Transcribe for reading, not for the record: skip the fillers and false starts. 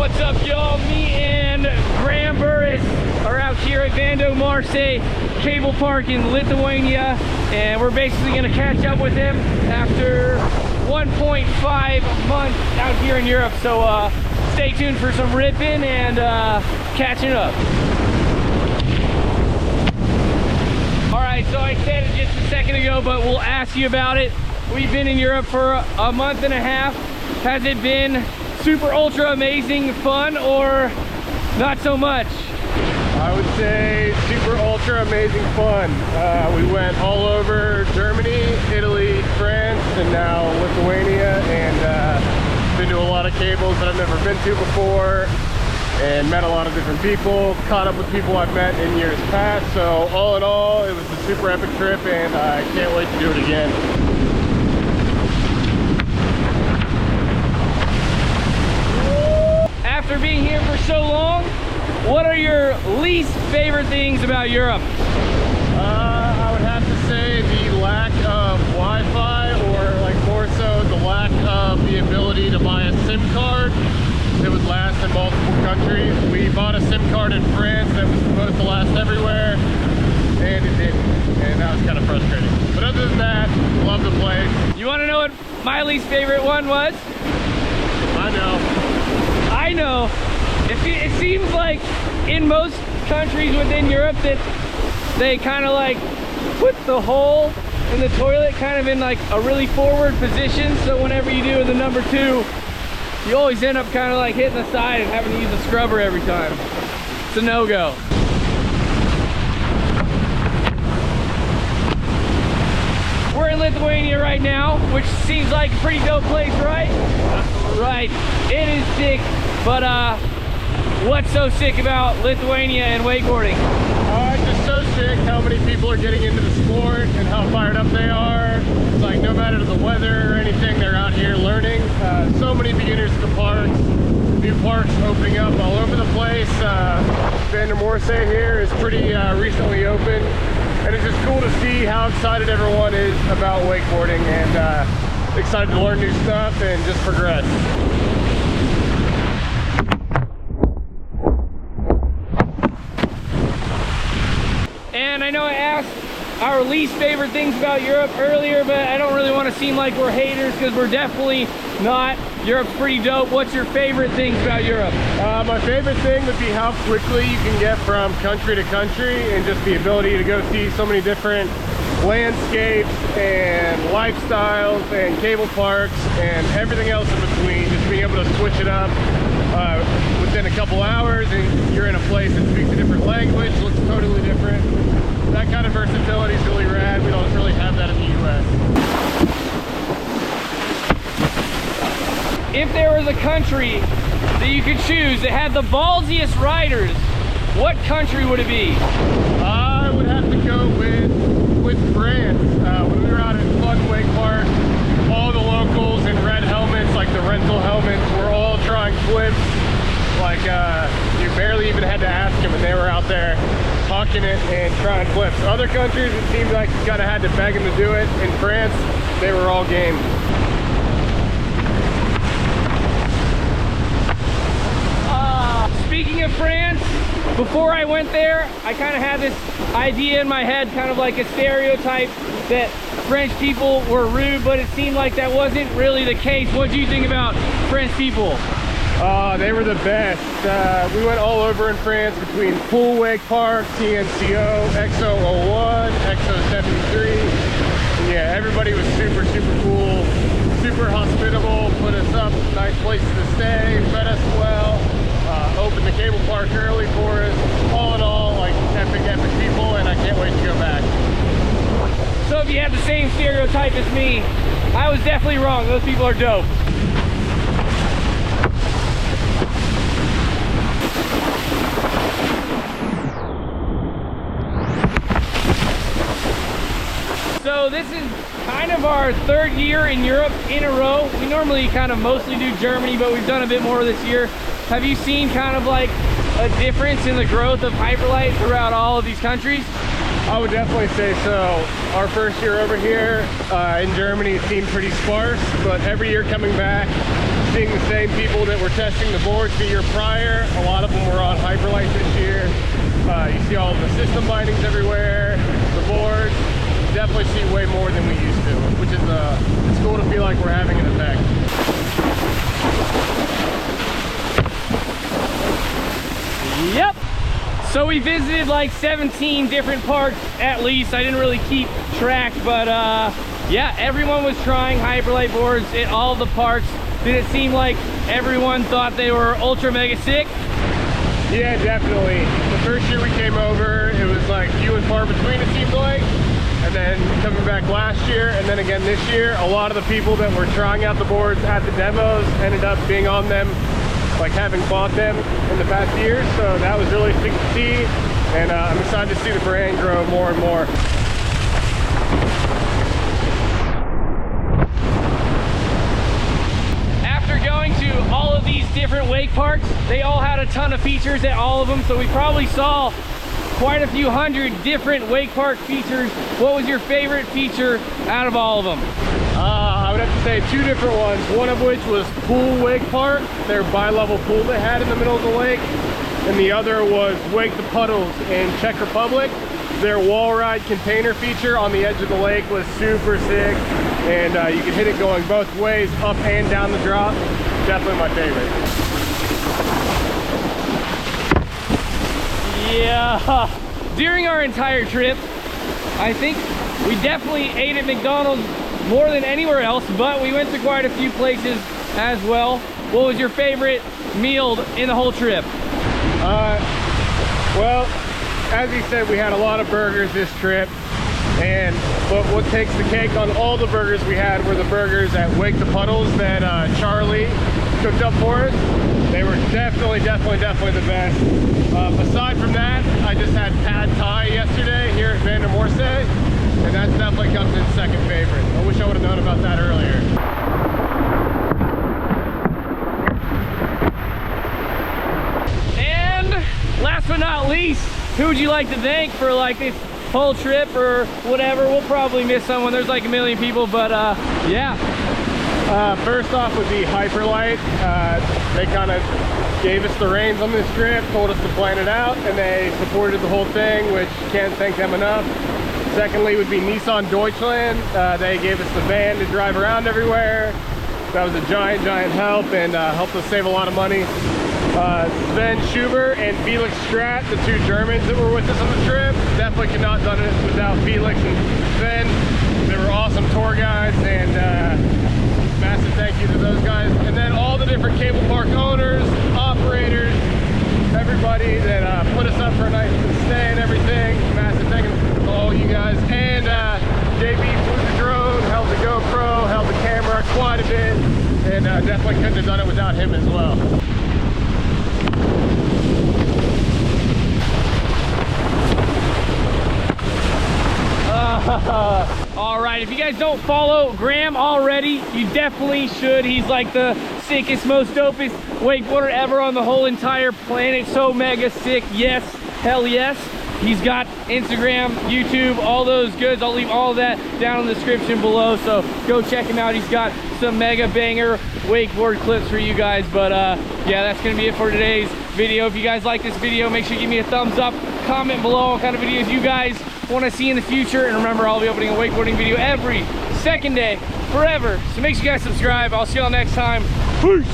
What's up, y'all? Me and Graeme Burress are out here at Vanduo Marse Cable Park in Lithuania, and we're basically going to catch up with him after 1.5 months out here in Europe. So stay tuned for some ripping and catching up. All right, so I said it just a second ago, but we'll ask you about it. We've been in Europe for a month and a half. Has it been super ultra amazing fun or not so much? I would say super ultra amazing fun. We went all over Germany, Italy, France, and now Lithuania, and been to a lot of cables that I've never been to before, and met a lot of different people, caught up with people I've met in years past. So all in all, it was a super epic trip, and I can't wait to do it again. After being here for so long, what are your least favorite things about Europe? I would have to say the lack of Wi-Fi, or like more so the lack of the ability to buy a SIM card that would last in multiple countries. We bought a SIM card in France that was supposed to last everywhere, and it didn't, and that was kind of frustrating. But other than that, love the place. You want to know what my least favorite one was? I know. It seems like in most countries within Europe that they kind of like put the hole in the toilet kind of in like a really forward position, so whenever you do the number two, you always end up kind of like hitting the side and having to use a scrubber every time. It's a no-go. We're in Lithuania right now, which seems like a pretty dope place, right? Right. It is sick, but what's so sick about Lithuania and wakeboarding? It's just so sick how many people are getting into the sport and how fired up they are. It's like no matter the weather or anything, they're out here learning. So many beginners to the parks. New parks opening up all over the place. Vanduo Marse here is pretty recently open. And it's just cool to see how excited everyone is about wakeboarding, and excited to learn new stuff and just progress. And I know I asked our least favorite things about Europe earlier, but I don't really want to seem like we're haters, because we're definitely not. Europe's pretty dope. What's your favorite things about Europe? My favorite thing would be how quickly you can get from country to country, and just the ability to go see so many different landscapes and lifestyles and cable parks and everything else in between. Just being able to switch it up within a couple hours, and you're in a place that speaks a different language, looks totally different. That kind of versatility is really rad. We don't really have that in the US. If there was a country that you could choose that had the ballsiest riders, what country would it be? I would have to go with France. When we were out at Fun Wake Park, all the locals in red helmets, like the rental helmets, were all trying flips. Like you barely even had to ask them, and they were out there hawking it and trying flips. Other countries, it seemed like you kind of had to beg them to do it. In France, they were all game. Speaking of France, before I went there, I kind of had this idea in my head, kind of like a stereotype, that French people were rude, but it seemed like that wasn't really the case. What do you think about French people? They were the best. We went all over in France, between Pool Wake Park, TNCO, XO01, XO73. And yeah, everybody was super, super cool, super hospitable, put us up, nice places to stay, fed us well. Opened the cable park early for us. All in all, like epic people, and I can't wait to go back. So if you have the same stereotype as me, I was definitely wrong. Those people are dope. So this is kind of our third year in Europe in a row. We normally kind of mostly do Germany, but we've done a bit more this year. Have you seen kind of like a difference in the growth of Hyperlite throughout all of these countries? I would definitely say so. Our first year over here in Germany, it seemed pretty sparse, but every year coming back, seeing the same people that were testing the boards the year prior. A lot of them were on Hyperlite this year. You see all of the system bindings everywhere, the boards. Definitely see way more than we used to, which is it's cool to feel like we're having an effect. Yep. So we visited like 17 different parks at least. I didn't really keep track, but yeah, everyone was trying Hyperlite boards at all the parks. Did it seem like everyone thought they were ultra mega sick? Yeah, definitely. The first year we came over, it was like few and far between, it seemed like. And then coming back last year, and then again this year, a lot of the people that were trying out the boards at the demos ended up being on them, like having bought them in the past years. So that was really sick to see, and I'm excited to see the brand grow more and more. After going to all of these different wake parks, they all had a ton of features at all of them, so we probably saw quite a few hundred different wake park features. What was your favorite feature out of all of them? I would have to say two different ones, one of which was Pool Wake Park, their bi-level pool they had in the middle of the lake, and the other was Wake the Puddles in Czech Republic. Their wall ride container feature on the edge of the lake was super sick, and you could hit it going both ways, up and down the drop. Definitely my favorite. Yeah, during our entire trip, I think we definitely ate at McDonald's more than anywhere else, but we went to quite a few places as well. What was your favorite meal in the whole trip? Well, as he said, we had a lot of burgers this trip, but what takes the cake on all the burgers we had were the burgers at Wake the Puddles that Charlie cooked up for us. They were definitely the best. Aside from that, I just had pad thai yesterday here at Vanduo Marse, and that definitely comes in second favorite. I wish I would have known about that earlier. And last but not least, who would you like to thank for like this whole trip or whatever? We'll probably miss someone. There's like a million people, but yeah. First off would be Hyperlite. They kind of gave us the reins on this trip, told us to plan it out, and they supported the whole thing, which can't thank them enough. Secondly would be Nissan Deutschland. They gave us the van to drive around everywhere. That was a giant help, and helped us save a lot of money. Sven Schuber and Felix Strat, the two Germans that were with us on the trip, definitely could not have done it without Felix and Sven. They were awesome tour guides, and massive thank you to those guys. And then all the different cable park owners, operators, everybody that put us up for a night stay and everything. Massive thank you to all you guys. And JB flew the drone, held the GoPro, held the camera quite a bit, and definitely couldn't have done it without him as well. All right, if you guys don't follow Graeme already, you definitely should. He's like the sickest, most dopest wakeboarder ever on the whole entire planet. So mega sick, yes, hell yes. He's got Instagram, YouTube, all those goods. I'll leave all of that down in the description below, so go check him out. He's got some mega banger wakeboard clips for you guys. But yeah, that's gonna be it for today's video. If you guys like this video, make sure you give me a thumbs up, comment below what kind of videos you guys want to see in the future, and remember, I'll be opening a wakeboarding video every second day forever, so make sure you guys subscribe. I'll see y'all next time. Peace.